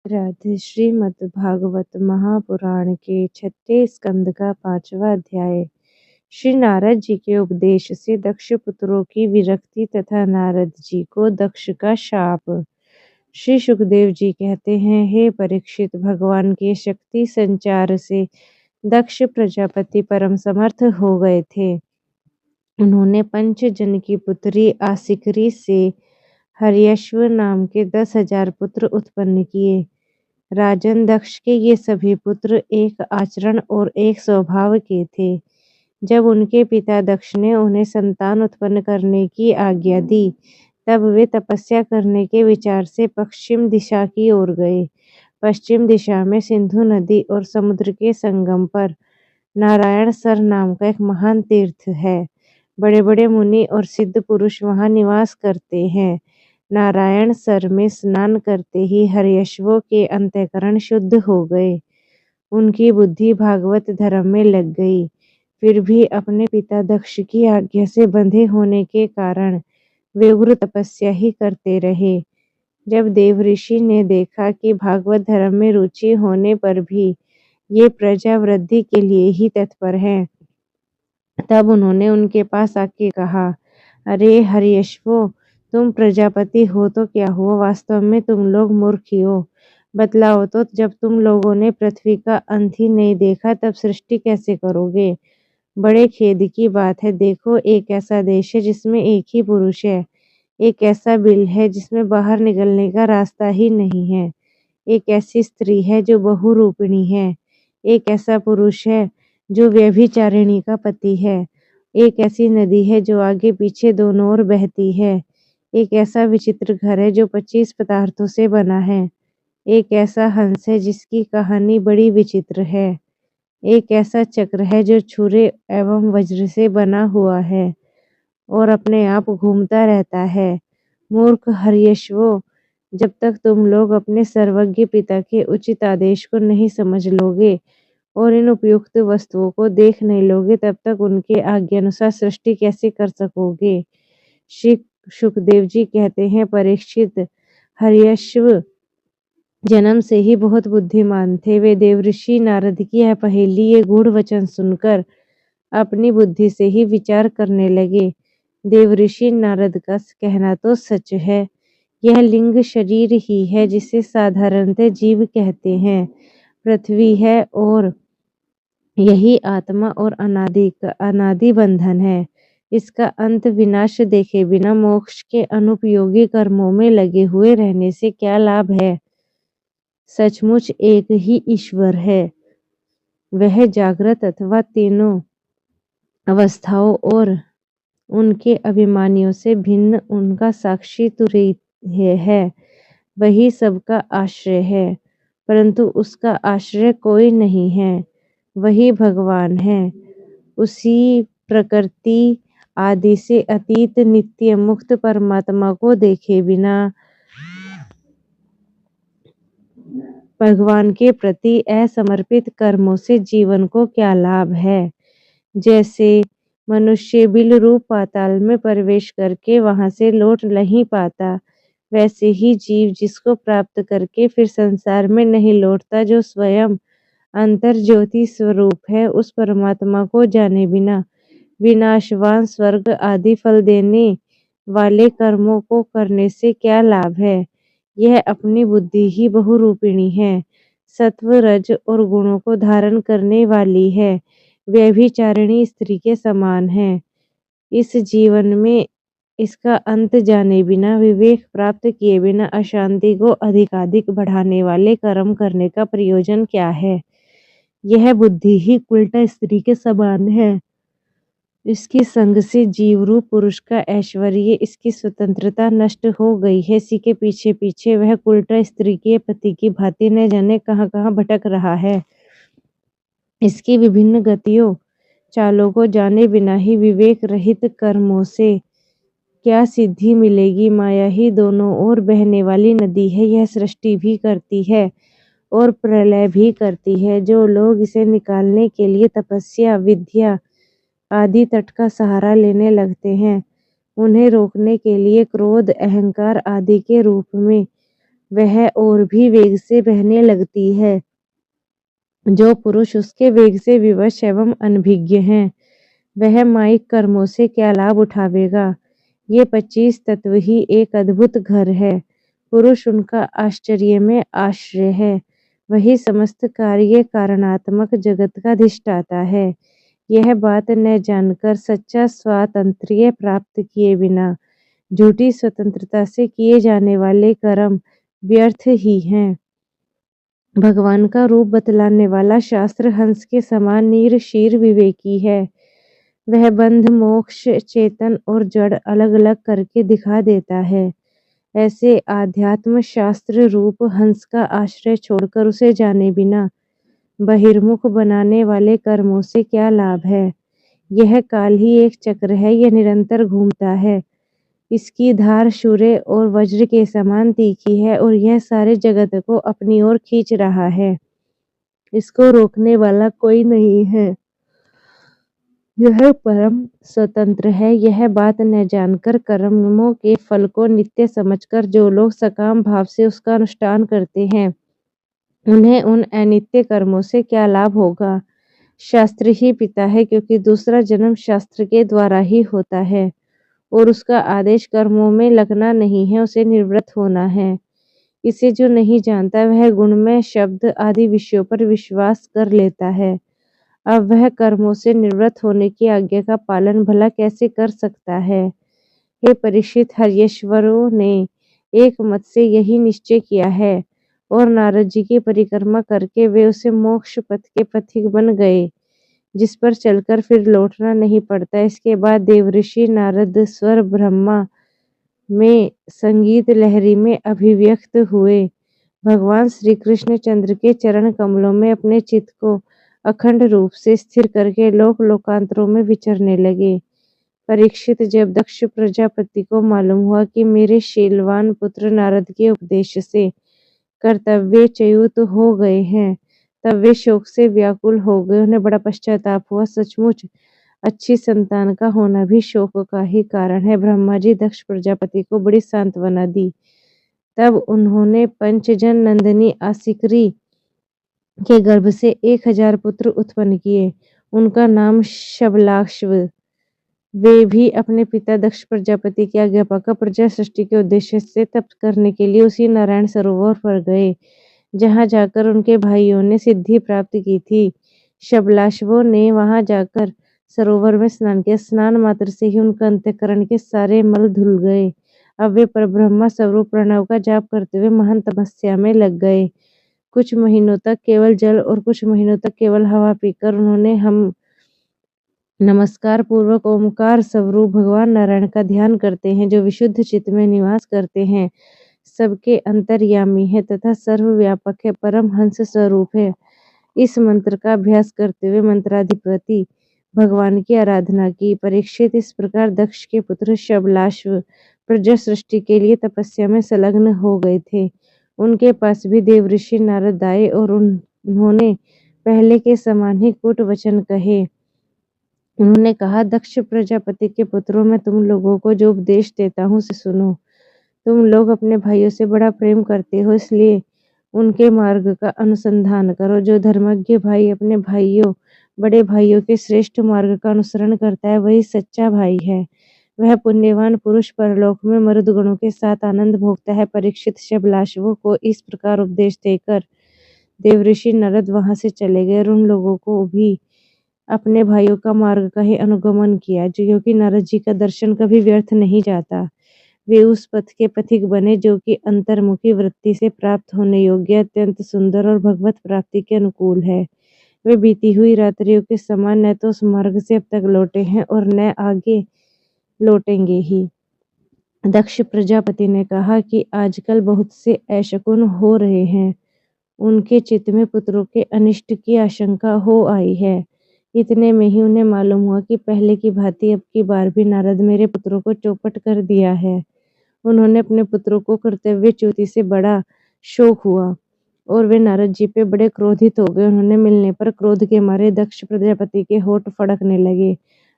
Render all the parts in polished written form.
राधे श्रीमद् भागवत महापुराण के 6ठे स्कंद का 5वां अध्याय। श्री नारद जी के उपदेश से दक्ष पुत्रों की विरक्ति तथा नारद जी को दक्ष का शाप। श्री सुखदेव जी कहते हैं, हे परीक्षित, भगवान के शक्ति संचार से दक्ष प्रजापति परम समर्थ हो गए थे। उन्होंने पंचजन की पुत्री आसिकरी से हर्यश्व नाम के 10,000 पुत्र उत्पन्न किए। राजन दक्ष के ये सभी पुत्र एक आचरण और एक स्वभाव के थे। जब उनके पिता दक्ष ने उन्हें संतान उत्पन्न करने की आज्ञा दी, तब वे तपस्या करने के विचार से पश्चिम दिशा की ओर गए। पश्चिम दिशा में सिंधु नदी और समुद्र के संगम पर नारायण सर नाम का एक महान तीर्थ है। बड़े बड़े मुनि और सिद्ध पुरुष वहां निवास करते हैं। नारायण सर में स्नान करते ही हर्यश्वों के अंतःकरण शुद्ध हो गए। उनकी बुद्धि भागवत धर्म में लग गई। फिर भी अपने पिता दक्ष की आज्ञा से बंधे होने के कारण वे उग्र तपस्या ही करते रहे। जब देव ऋषि ने देखा कि भागवत धर्म में रुचि होने पर भी ये प्रजा वृद्धि के लिए ही तत्पर हैं, तब उन्होंने उनके पास आके कहा, अरे हर्यश्वो, तुम प्रजापति हो तो क्या हुआ, वास्तव में तुम लोग मूर्ख ही हो। बतलाओ तो, जब तुम लोगों ने पृथ्वी का अंत ही नहीं देखा तब सृष्टि कैसे करोगे। बड़े खेद की बात है। देखो, एक ऐसा देश है जिसमें एक ही पुरुष है, एक ऐसा बिल है जिसमें बाहर निकलने का रास्ता ही नहीं है, एक ऐसी स्त्री है जो बहुरूपिणी है, एक ऐसा पुरुष है जो व्यभिचारिणी का पति है, एक ऐसी नदी है जो आगे पीछे दोनों ओर बहती है, एक ऐसा विचित्र घर है जो 25 पदार्थों से बना है, एक ऐसा हंस है जिसकी कहानी बड़ी विचित्र है, एक ऐसा चक्र है जो छुरे एवं वज्र से बना हुआ है और अपने आप घूमता रहता है। मूर्ख हर्यश्वो, जब तक तुम लोग अपने सर्वज्ञ पिता के उचित आदेश को नहीं समझ लोगे और इन उपयुक्त वस्तुओं को देख नहीं लोगे, तब तक उनके आज्ञानुसार सृष्टि कैसे कर सकोगे। श्री सुखदेव जी कहते हैं, परीक्षित, हर्यश्व जन्म से ही बहुत बुद्धिमान थे। वे देवऋषि नारद की यह पहेली, ये गूढ़ वचन सुनकर अपनी बुद्धि से ही विचार करने लगे। देवऋषि नारद का कहना तो सच है। यह लिंग शरीर ही है जिसे साधारणतः जीव कहते हैं। पृथ्वी है और यही आत्मा और अनादि बंधन है। इसका अंत विनाश देखे बिना मोक्ष के अनुपयोगी कर्मों में लगे हुए रहने से क्या लाभ है। सचमुच एक ही ईश्वर है। वह जागृत अथवा तीनों अवस्थाओं और उनके अभिमानियों से भिन्न उनका साक्षी तुरीय है। वही सबका आश्रय है, परंतु उसका आश्रय कोई नहीं है। वही भगवान है। उसी प्रकृति आदि से अतीत नित्य मुक्त परमात्मा को देखे बिना भगवान के प्रति असमर्पित कर्मों से जीवन को क्या लाभ है। जैसे मनुष्य बिल रूप पाताल में प्रवेश करके वहां से लौट नहीं पाता, वैसे ही जीव जिसको प्राप्त करके फिर संसार में नहीं लौटता, जो स्वयं अंतर ज्योति स्वरूप है, उस परमात्मा को जाने बिना विनाशवान स्वर्ग आदि फल देने वाले कर्मों को करने से क्या लाभ है। यह अपनी बुद्धि ही बहुरूपिणी है, सत्व रज और गुणों को धारण करने वाली है, व्यभिचारिणी स्त्री के समान है। इस जीवन में इसका अंत जाने बिना, विवेक प्राप्त किए बिना अशांति को अधिकाधिक बढ़ाने वाले कर्म करने का प्रयोजन क्या है। यह बुद्धि ही उल्टा स्त्री के समान है। इसके संग से जीवरूप पुरुष का ऐश्वर्य, इसकी स्वतंत्रता नष्ट हो गई है। इसी के पीछे पीछे वह उल्टा स्त्री के पति की भांति न जाने कहां कहां भटक रहा है। इसकी विभिन्न गतियों चालों को जाने बिना ही विवेक रहित कर्मों से क्या सिद्धि मिलेगी। माया ही दोनों ओर बहने वाली नदी है। यह सृष्टि भी करती है और प्रलय भी करती है। जो लोग इसे निकालने के लिए तपस्या, विद्या आदि तट का सहारा लेने लगते हैं, उन्हें रोकने के लिए क्रोध, अहंकार आदि के रूप में वह और भी वेग से बहने लगती है। जो पुरुष उसके वेग से विवश एवं अनभिज्ञ हैं, वह माईक कर्मों से क्या लाभ उठावेगा। ये 25 तत्व ही एक अद्भुत घर है। पुरुष उनका आश्चर्य में आश्रय है। वही समस्त कार्य कारणात्मक जगत का अधिष्ठाता है। यह बात न जानकर सच्चा स्वातंत्र्य प्राप्त किए बिना झूठी स्वतंत्रता से किए जाने वाले कर्म व्यर्थ ही हैं। भगवान का रूप बतलाने वाला शास्त्र हंस के समान नीर शीर विवेकी है। वह बंध मोक्ष चेतन और जड़ अलग अलग करके दिखा देता है। ऐसे आध्यात्म शास्त्र रूप हंस का आश्रय छोड़कर उसे जाने बिना बहिर्मुख बनाने वाले कर्मों से क्या लाभ है। यह काल ही एक चक्र है, यह निरंतर घूमता है। इसकी धार सूर्य और वज्र के समान तीखी है और यह सारे जगत को अपनी ओर खींच रहा है। इसको रोकने वाला कोई नहीं है। यह परम स्वतंत्र है। यह बात न जानकर कर्मों के फल को नित्य समझकर जो लोग सकाम भाव से उसका अनुष्ठान करते हैं, उन्हें उन अनित्य कर्मों से क्या लाभ होगा। शास्त्र ही पिता है, क्योंकि दूसरा जन्म शास्त्र के द्वारा ही होता है और उसका आदेश कर्मों में लगना नहीं है, उसे निवृत्त होना है। इसे जो नहीं जानता वह गुणमय शब्द आदि विषयों पर विश्वास कर लेता है। अब वह कर्मों से निवृत्त होने की आज्ञा का पालन भला कैसे कर सकता है। हे परीक्षित, हर्यश्वरों ने एक मत से यही निश्चय किया है और नारद जी की परिक्रमा करके वे उसे मोक्ष पथ के पथिक बन गए, जिस पर चलकर फिर लौटना नहीं पड़ता। इसके बाद देवऋषि नारद स्वर ब्रह्मा में संगीत लहरी में अभिव्यक्त हुए। भगवान श्री कृष्ण चंद्र के चरण कमलों में अपने चित्त को अखंड रूप से स्थिर करके लोक लोकांतरों में विचरने लगे। परीक्षित, जब दक्ष प्रजापति को मालूम हुआ कि मेरे शीलवान पुत्र नारद के उपदेश से कर्तव्यच्युत हो गए हैं, तब वे शोक से व्याकुल हो गए। उन्हें बड़ा पश्चाताप हुआ। सचमुच अच्छी संतान का होना भी शोक का ही कारण है। ब्रह्मा जी दक्ष प्रजापति को बड़ी सांत्वना दी। तब उन्होंने पंचजन नंदिनी आसिकरी के गर्भ से 1000 पुत्र उत्पन्न किए। उनका नाम शबलाश्व। वे भी अपने पिता दक्ष प्रजापति की आज्ञा पाकर प्रजा सृष्टि के उद्देश्य से तप करने के लिए उसी नारायण सरोवर पर गए, जहाँ जाकर उनके भाइयों ने सिद्धि प्राप्त की थी। शबलाश्वों ने वहां जाकर सरोवर में स्नान किया। स्नान मात्र से ही उनका अंतःकरण के सारे मल धुल गए। अब वे परब्रह्म स्वरूप प्रणव का जाप करते हुए महान तपस्या में लग गए। कुछ महीनों तक केवल जल और कुछ महीनों तक केवल हवा पीकर उन्होंने हम नमस्कार पूर्वक ओमकार स्वरूप भगवान नारायण का ध्यान करते हैं, जो विशुद्ध चित्त में निवास करते हैं, सबके अंतर्यामी है तथा सर्वव्यापक है, परम हंस स्वरूप है। इस मंत्र का अभ्यास करते हुए मंत्राधिपति भगवान की आराधना की। परीक्षित, इस प्रकार दक्ष के पुत्र शबलाश्व प्रजा सृष्टि के लिए तपस्या में संलग्न हो गए थे। उनके पास भी देवऋषि नारद आए और उन्होंने पहले के समान ही कूट वचन कहे। उन्होंने कहा, दक्ष प्रजापति के पुत्रों, मैं तुम लोगों को जो उपदेश देता हूँ उसे सुनो। तुम लोग अपने भाइयों से बड़ा प्रेम करते हो, इसलिए उनके मार्ग का अनुसंधान करो। जो धर्मज्ञ भाई अपने भाइयों, बड़े भाइयों के श्रेष्ठ मार्ग का अनुसरण करता है, वही सच्चा भाई है। वह पुण्यवान पुरुष परलोक में मरुद गुणों के साथ आनंद भोगता है। परीक्षित, शबलाश्वों को इस प्रकार उपदेश देकर देवऋषि नारद वहां से चले गए और उन लोगों को भी अपने भाइयों का मार्ग का ही अनुगमन किया, क्योंकि नारद जी का दर्शन कभी व्यर्थ नहीं जाता। वे उस पथ के पथिक बने जो कि अंतर्मुखी वृत्ति से प्राप्त होने योग्य, अत्यंत सुंदर और भगवत प्राप्ति के अनुकूल है। वे बीती हुई रात्रियों के समान न तो उस मार्ग से अब तक लौटे हैं और न आगे लौटेंगे ही। दक्ष प्रजापति ने कहा कि आजकल बहुत से ऐशकुन हो रहे हैं। उनके चित्त में पुत्रों के अनिष्ट की आशंका हो आई है। इतने में ही उन्हें मालूम हुआ कि पहले की भांति अब की बार भी नारद मेरे पुत्रों को चौपट कर दिया है। उन्होंने अपने पुत्रों को कर्तव्यच्युति से बड़ा शोक हुआ और वे नारद जी पे बड़े क्रोधित हो गए। उन्होंने मिलने पर क्रोध के मारे दक्ष प्रजापति के होठ फड़कने लगे।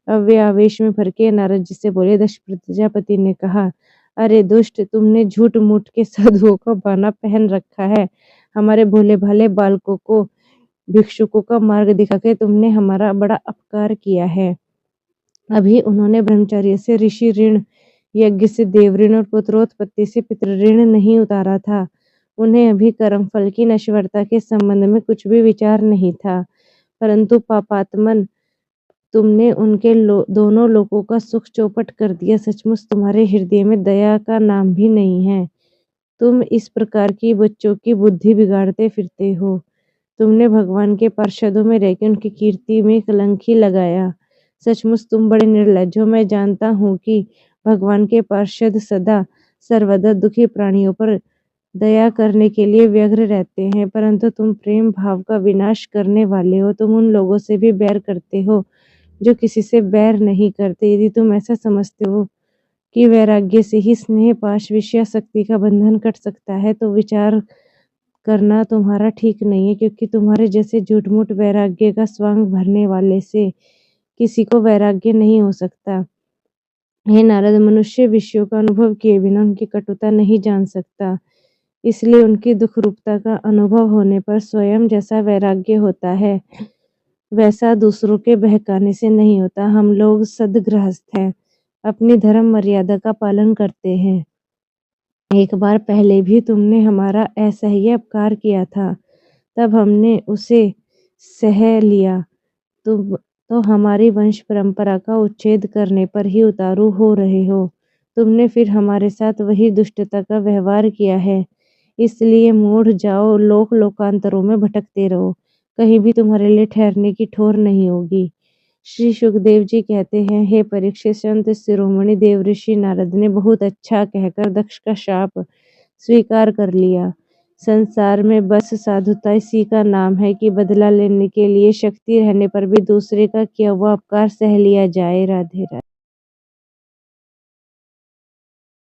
अब वे आवेश में भर के नारद जी से बोले। दक्ष प्रजापति ने कहा, अरे दुष्ट, तुमने झूठ मूठ के साधुओं का बाना पहन रखा है। हमारे भोले भाले बालकों को भिक्षुकों का मार्ग दिखाकर तुमने हमारा बड़ा अपकार किया है। अभी उन्होंने ब्रह्मचर्य से ऋषि ऋण, यज्ञ से देव ऋण और पुत्रोत्पत्ति से पितृ ऋण नहीं उतारा था। उन्हें अभी कर्मफल की नश्वरता के संबंध में कुछ भी विचार नहीं था। परंतु पापात्मन, तुमने उनके दोनों लोगों का सुख चौपट कर दिया। सचमुच तुम्हारे हृदय में दया का नाम भी नहीं है। तुम इस प्रकार की बच्चों की बुद्धि बिगाड़ते फिरते हो। तुमने भगवान के पार्षदों में रहकर उनकी कीर्ति में कलंक ही लगाया। सचमुच तुम बड़े निर्लज्ज हो। मैं जानता हूँ कि भगवान के पार्षद सदा सर्वदा दुखी प्राणियों पर दया करने के लिए व्यग्र रहते हैं, परंतु तुम प्रेम भाव का विनाश करने वाले हो। तुम उन लोगों से भी बैर करते हो जो किसी से बैर नहीं करते। यदि तुम ऐसा समझते हो कि वैराग्य से ही स्नेह पाश विषयासक्ति का बंधन कट सकता है, तो विचार करना तुम्हारा ठीक नहीं है, क्योंकि तुम्हारे जैसे झूठ-मूठ वैराग्य का स्वांग भरने वाले से किसी को वैराग्य नहीं हो सकता। हे नारद, मनुष्य विषयों का अनुभव किए बिना उनकी कटुता नहीं जान सकता। इसलिए उनकी दुख रूपता का अनुभव होने पर स्वयं जैसा वैराग्य होता है, वैसा दूसरों के बहकाने से नहीं होता। हम लोग सद्गृहस्थ हैं, अपनी धर्म मर्यादा का पालन करते हैं। एक बार पहले भी तुमने हमारा ऐसा ही अपकार किया था, तब हमने उसे सह लिया। तुम तो हमारी वंश परंपरा का उच्छेद करने पर ही उतारू हो रहे हो। तुमने फिर हमारे साथ वही दुष्टता का व्यवहार किया है। इसलिए मूढ़ जाओ, लोक लोकांतरों में भटकते रहो। कहीं भी तुम्हारे लिए ठहरने की ठौर नहीं होगी। श्री सुखदेव जी कहते हैं, हे परीक्षित, संत शिरोमणि देवऋषि नारद ने बहुत अच्छा कहकर दक्ष का शाप स्वीकार कर लिया। संसार में बस साधुता इसी का नाम है कि बदला लेने के लिए शक्ति रहने पर भी दूसरे का किया हुआ अपकार सह लिया जाए। राधे राधे।